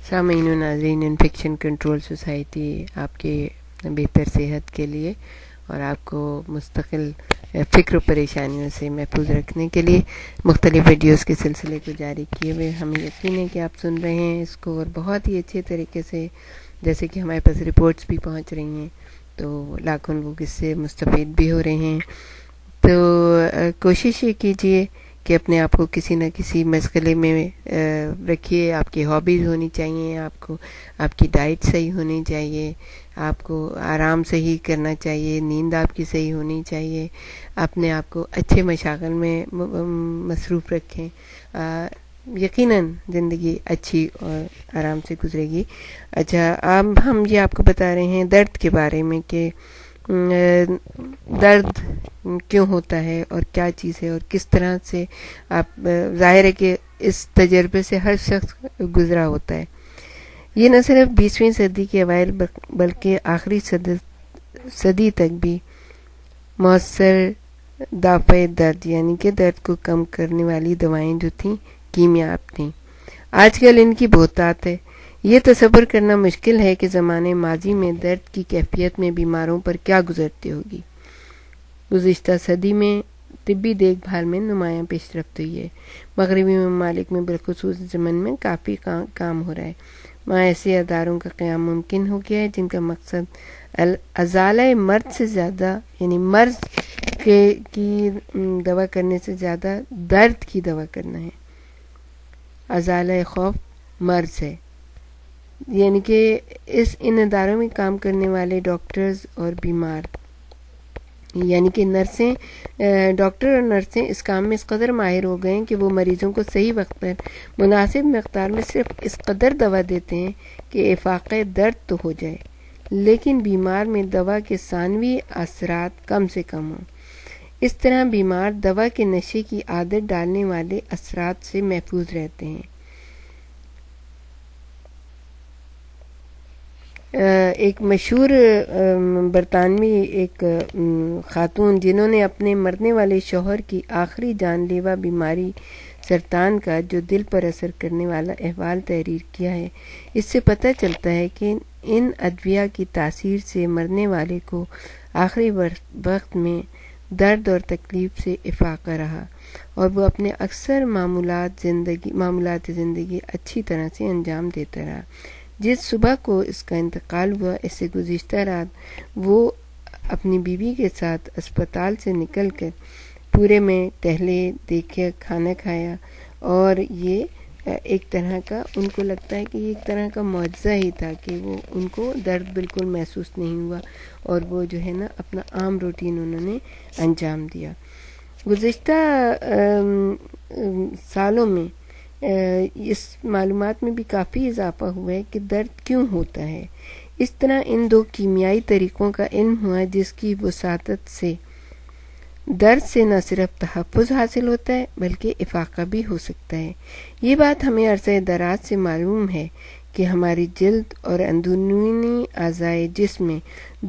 سامعین و ناظرین، انفیکشن کنٹرول سوسائٹی آپ کے بہتر صحت کے لیے اور آپ کو مستقل فکر و پریشانیوں سے محفوظ رکھنے کے لیے مختلف ویڈیوز کے سلسلے کو جاری کیے ہوئے ہمیں یقین ہے کہ آپ سن رہے ہیں اس کو، اور بہت ہی اچھے طریقے سے، جیسے کہ ہمارے پاس رپورٹس بھی پہنچ رہی ہیں تو لاکھوں لوگ اس سے مستفید بھی ہو رہے ہیں۔ تو کوشش یہ کیجئے کہ اپنے آپ کو کسی نہ کسی مشغلے میں رکھیے۔ آپ کی ہابیز ہونی چاہیے، آپ کی ڈائٹ صحیح ہونی چاہیے، آپ کو آرام صحیح کرنا چاہیے، نیند آپ کی صحیح ہونی چاہیے، اپنے آپ کو اچھے مشاغل میں مصروف رکھیں، یقیناً زندگی اچھی اور آرام سے گزرے گی۔ اچھا، اب ہم یہ آپ کو بتا رہے ہیں درد کے بارے میں کہ درد کیوں ہوتا ہے اور کیا چیز ہے اور کس طرح سے آپ، ظاہر ہے کہ اس تجربے سے ہر شخص گزرا ہوتا ہے۔ یہ نہ صرف 20ویں صدی کے اوائل بلکہ آخری صدی تک بھی مؤثر دافع درد یعنی کہ درد کو کم کرنے والی دوائیں جو تھیں کیمیاب تھیں۔ آج کل ان کی بہتات ہے۔ یہ تصور کرنا مشکل ہے کہ زمانے ماضی میں درد کی کیفیت میں بیماروں پر کیا گزرتی ہوگی۔ گزشتہ صدی میں طبی دیکھ بھال میں نمایاں پیش رفت ہوئی ہے۔ مغربی ممالک میں بالخصوص یمن میں کافی کام ہو رہا ہے۔ وہاں ایسے اداروں کا قیام ممکن ہو گیا ہے جن کا مقصد ازالہ مرض سے زیادہ، یعنی مرض کی دوا کرنے سے زیادہ درد کی دوا کرنا ہے۔ ازالہ خوف مرض ہے، یعنی کہ ان اداروں میں کام کرنے والے ڈاکٹرز اور بیمار، یعنی کہ ڈاکٹر اور نرسیں اس کام میں اس قدر ماہر ہو گئے ہیں کہ وہ مریضوں کو صحیح وقت پر مناسب مقدار میں صرف اس قدر دوا دیتے ہیں کہ افاقہ درد تو ہو جائے، لیکن بیمار میں دوا کے ثانوی اثرات کم سے کم ہوں۔ اس طرح بیمار دوا کے نشے کی عادت ڈالنے والے اثرات سے محفوظ رہتے ہیں۔ ایک مشہور برطانوی ایک خاتون جنہوں نے اپنے مرنے والے شوہر کی آخری جان لیوا بیماری سرطان کا جو دل پر اثر کرنے والا احوال تحریر کیا ہے، اس سے پتہ چلتا ہے کہ ان ادویہ کی تاثیر سے مرنے والے کو آخری وقت میں درد اور تکلیف سے افاقہ رہا اور وہ اپنے اکثر معمولات زندگی اچھی طرح سے انجام دیتا رہا۔ جس صبح کو اس کا انتقال ہوا، اس سے گزشتہ رات وہ اپنی بیوی کے ساتھ اسپتال سے نکل کر پورے میں ٹہلے، دیکھے، کھانا کھایا، اور یہ ایک طرح کا ان کو لگتا ہے کہ یہ ایک طرح کا معجزہ ہی تھا کہ وہ ان کو درد بالکل محسوس نہیں ہوا اور وہ جو ہے نا اپنا عام روٹین انہوں نے انجام دیا۔ گزشتہ سالوں میں اس معلومات میں بھی کافی اضافہ ہوا ہے کہ درد کیوں ہوتا ہے۔ اس طرح ان دو کیمیائی طریقوں کا علم ہوا جس کی وساطت سے درد سے نہ صرف تحفظ حاصل ہوتا ہے بلکہ افاقہ بھی ہو سکتا ہے۔ یہ بات ہمیں عرصہ دراز سے معلوم ہے کہ ہماری جلد اور اندرونی اعضائے جسم میں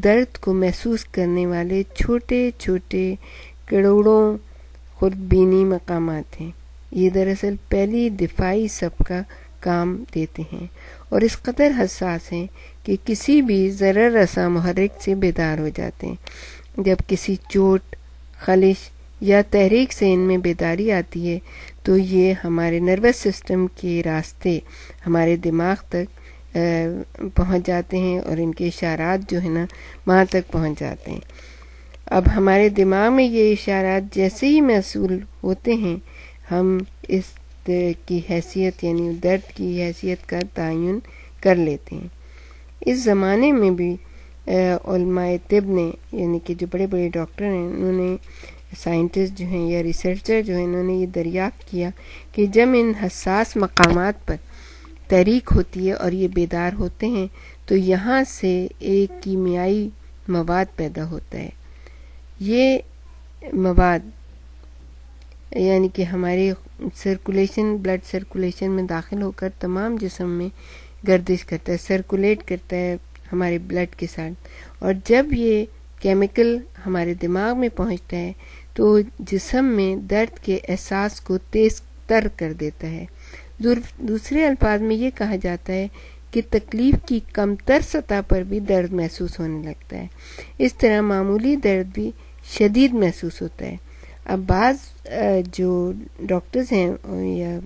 درد کو محسوس کرنے والے چھوٹے چھوٹے کروڑوں خوردبینی مقامات ہیں۔ یہ دراصل پہلی دفاعی صف کا کام دیتے ہیں اور اس قدر حساس ہیں کہ کسی بھی ضرر رساں محرک سے بیدار ہو جاتے ہیں۔ جب کسی چوٹ، خلش یا تحریک سے ان میں بیداری آتی ہے تو یہ ہمارے نروس سسٹم کے راستے ہمارے دماغ تک پہنچ جاتے ہیں اور ان کے اشارات جو ہے نا وہاں تک پہنچ جاتے ہیں۔ اب ہمارے دماغ میں یہ اشارات جیسے ہی موصول ہوتے ہیں، ہم اس کی حیثیت یعنی درد کی حیثیت کا تعین کر لیتے ہیں۔ اس زمانے میں بھی علماء طب نے، یعنی کہ جو بڑے بڑے ڈاکٹر ہیں، انہوں نے، سائنٹسٹ جو ہیں یا ریسرچر جو ہیں، انہوں نے یہ دریافت کیا کہ جب ان حساس مقامات پر تحریک ہوتی ہے اور یہ بیدار ہوتے ہیں تو یہاں سے ایک کیمیائی مواد پیدا ہوتا ہے۔ یہ مواد یعنی کہ ہمارے بلڈ سرکولیشن میں داخل ہو کر تمام جسم میں گردش کرتا ہے، سرکولیٹ کرتا ہے ہمارے بلڈ کے ساتھ، اور جب یہ کیمیکل ہمارے دماغ میں پہنچتا ہے تو جسم میں درد کے احساس کو تیز تر کر دیتا ہے۔ دوسرے الفاظ میں یہ کہا جاتا ہے کہ تکلیف کی کم تر سطح پر بھی درد محسوس ہونے لگتا ہے، اس طرح معمولی درد بھی شدید محسوس ہوتا ہے۔ اب بعض جو ڈاکٹرز ہیں یا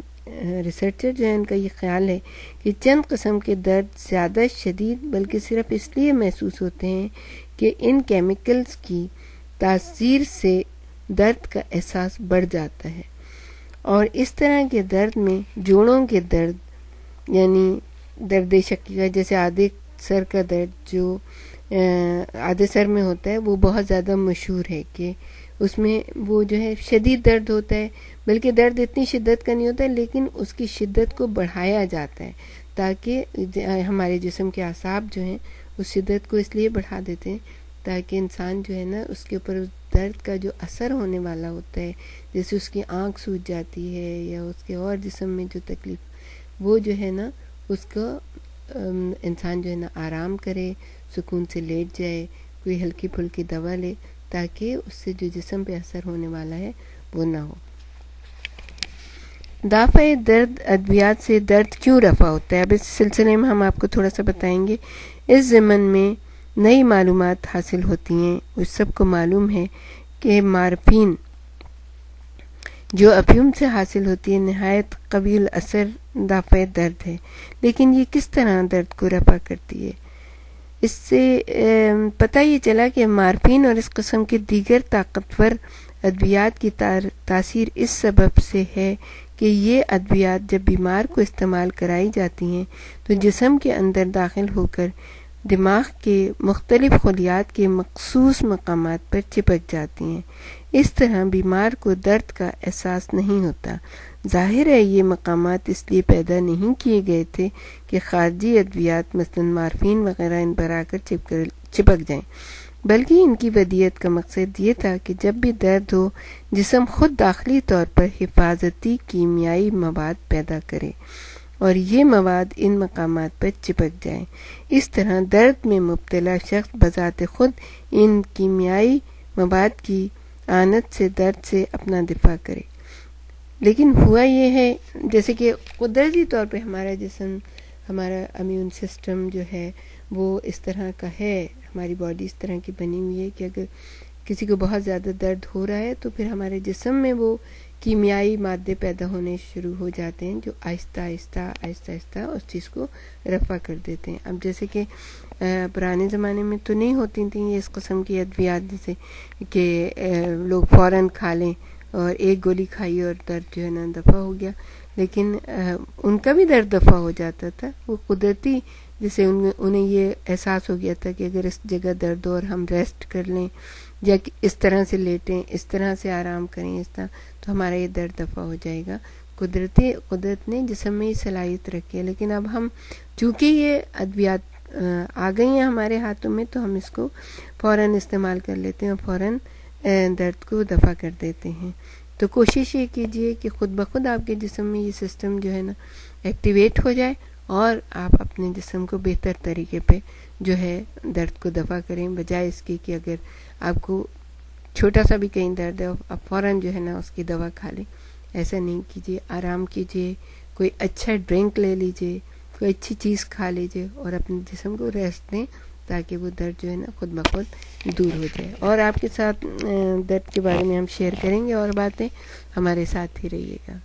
ریسرچر جو ہیں ان کا یہ خیال ہے کہ چند قسم کے درد زیادہ شدید بلکہ صرف اس لیے محسوس ہوتے ہیں کہ ان کیمیکلز کی تاثیر سے درد کا احساس بڑھ جاتا ہے، اور اس طرح کے درد میں جوڑوں کے درد یعنی درد شکی کا، جیسے آدھے سر کا درد جو آدھے سر میں ہوتا ہے وہ بہت زیادہ مشہور ہے کہ اس میں وہ جو ہے شدید درد ہوتا ہے، بلکہ درد اتنی شدت کا نہیں ہوتا ہے لیکن اس کی شدت کو بڑھایا جاتا ہے تاکہ ہمارے جسم کے اعصاب جو ہیں اس شدت کو اس لیے بڑھا دیتے ہیں تاکہ انسان جو ہے نا اس کے اوپر اس درد کا جو اثر ہونے والا ہوتا ہے، جیسے اس کی آنکھ سوج جاتی ہے یا اس کے اور جسم میں جو تکلیف، وہ جو ہے نا اس کو انسان جو ہے نا آرام کرے، سکون سے لیٹ جائے، کوئی ہلکی پھلکی دوا لے تاکہ اس سے جو جسم پہ اثر ہونے والا ہے وہ نہ ہو۔ دافع درد ادویات سے درد کیوں رفع ہوتا ہے، اب اس سلسلے میں ہم آپ کو تھوڑا سا بتائیں گے۔ اس ضمن میں نئی معلومات حاصل ہوتی ہیں۔ اس سب کو معلوم ہے کہ مارفین جو افیون سے حاصل ہوتی ہے نہایت قوی اثر دافع درد ہے، لیکن یہ کس طرح درد کو رفع کرتی ہے؟ اس سے پتہ یہ چلا کہ مارفین اور اس قسم کے دیگر طاقتور ادویات کی تاثیر اس سبب سے ہے کہ یہ ادویات جب بیمار کو استعمال کرائی جاتی ہیں تو جسم کے اندر داخل ہو کر دماغ کے مختلف خلیات کے مخصوص مقامات پر چپک جاتی ہیں۔ اس طرح بیمار کو درد کا احساس نہیں ہوتا۔ ظاہر ہے یہ مقامات اس لیے پیدا نہیں کیے گئے تھے کہ خارجی ادویات مثلا مارفین وغیرہ ان پر آ کر چپک جائیں، بلکہ ان کی ودیت کا مقصد یہ تھا کہ جب بھی درد ہو جسم خود داخلی طور پر حفاظتی کیمیائی مواد پیدا کرے اور یہ مواد ان مقامات پر چپک جائیں۔ اس طرح درد میں مبتلا شخص بذات خود ان کیمیائی مواد کی آنت سے درد سے اپنا دفاع کرے۔ لیکن ہوا یہ ہے جیسے کہ قدرتی طور پہ ہمارا جسم، ہمارا امیون سسٹم جو ہے وہ اس طرح کا ہے، ہماری باڈی اس طرح کی بنی ہوئی ہے کہ اگر کسی کو بہت زیادہ درد ہو رہا ہے تو پھر ہمارے جسم میں وہ کیمیائی مادے پیدا ہونے شروع ہو جاتے ہیں جو آہستہ آہستہ اس چیز کو رفع کر دیتے ہیں۔ اب جیسے کہ پرانے زمانے میں تو نہیں ہوتی تھیں یہ اس قسم کی ادویات، جیسے کہ لوگ فوراً کھا لیں اور ایک گولی کھائی اور درد جو ہے نا دفع ہو گیا، لیکن ان کا بھی درد دفع ہو جاتا تھا، وہ قدرتی، جیسے انہیں یہ احساس ہو گیا تھا کہ اگر اس جگہ درد ہو اور ہم ریسٹ کر لیں یا اس طرح سے لیٹیں، اس طرح سے آرام کریں، اس طرح تو ہمارا یہ درد دفع ہو جائے گا۔ قدرت نے جسم میں یہ صلاحیت رکھی ہے، لیکن اب ہم چونکہ یہ ادویات آ گئی ہیں ہمارے ہاتھوں میں تو ہم اس کو فوراً استعمال کر لیتے ہیں اور فوراً درد کو دفع کر دیتے ہیں۔ تو کوشش یہ کیجئے کہ خود بخود آپ کے جسم میں یہ سسٹم جو ہے نا ایکٹیویٹ ہو جائے اور آپ اپنے جسم کو بہتر طریقے پہ جو ہے درد کو دفع کریں، بجائے اس کی کہ اگر آپ کو چھوٹا سا بھی کہیں درد ہے آپ فوراً جو ہے نا اس کی دوا کھا لیں۔ ایسا نہیں کیجیے، آرام کیجیے، کوئی اچھا ڈرنک لے لیجیے، کوئی اچھی چیز کھا لیجیے اور اپنے جسم کو ریسٹ دیں تاکہ وہ درد جو ہے نا خود بخود دور ہو جائے۔ اور آپ کے ساتھ درد کے بارے میں ہم شیئر کریں گے اور باتیں، ہمارے ساتھ ہی رہیے گا۔